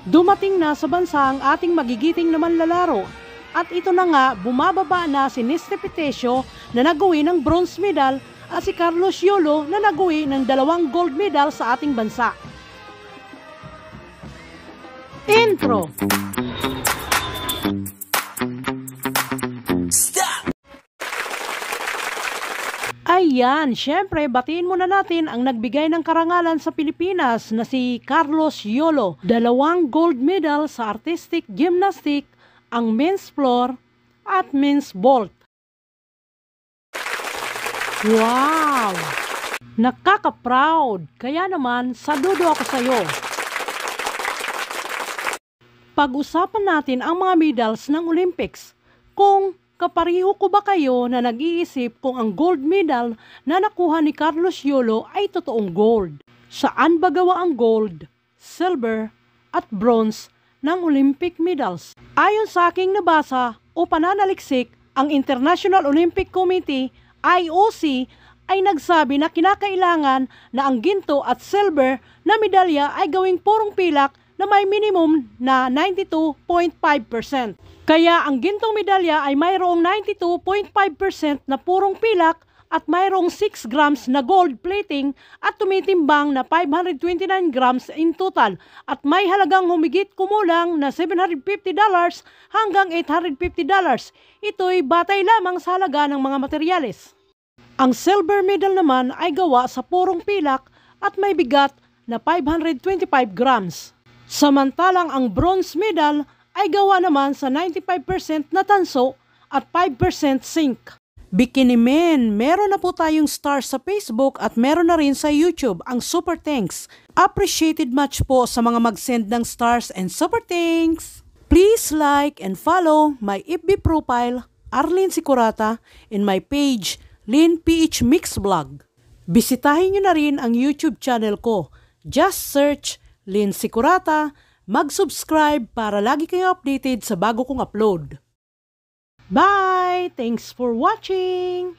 Dumating na sa bansa ang ating magigiting na manlalaro. At ito na nga, bumababa na si Nesty Petesio na nag-uwi ng bronze medal at si Carlos Yolo na nag-uwi ng 2 gold medal sa ating bansa. Intro! Ayan, syempre batiin muna natin ang nagbigay ng karangalan sa Pilipinas na si Carlos Yolo. 2 gold medal sa artistic gymnastic, ang men's floor at men's vault. Wow! Nakaka-proud, kaya naman saludo ako sa iyo. Pag-usapan natin ang mga medals ng Olympics. Kung kapareho ko ba kayo na nag-iisip kung ang gold medal na nakuha ni Carlos Yolo ay totoong gold? Saan ba gawa ang gold, silver at bronze ng Olympic medals? Ayon sa aking nabasa o pananaliksik, ang International Olympic Committee IOC ay nagsabi na kinakailangan na ang ginto at silver na medalya ay gawing purong pilak na may minimum na 92.5%. Kaya ang gintong medalya ay mayroong 92.5% na purong pilak at mayroong 6 grams na gold plating at tumitimbang na 529 grams in total at may halagang humigit kumulang na $750 hanggang $850. Ito'y batay lamang sa halaga ng mga materyales. Ang silver medal naman ay gawa sa purong pilak at may bigat na 525 grams. Samantalang ang bronze medal ay gawa naman sa 95% na tanso at 5% zinc. Bikini Men, meron na po tayong stars sa Facebook at meron na rin sa YouTube ang super thanks. Appreciated much po sa mga mag-send ng stars and super thanks. Please like and follow my FB profile, Arlene Sicurata, and my page, Lynn PH Mix Vlog. Bisitahin nyo na rin ang YouTube channel ko. Just search Lynn Sicurata. Mag-subscribe para lagi kayong updated sa bago kong upload. Bye! Thanks for watching!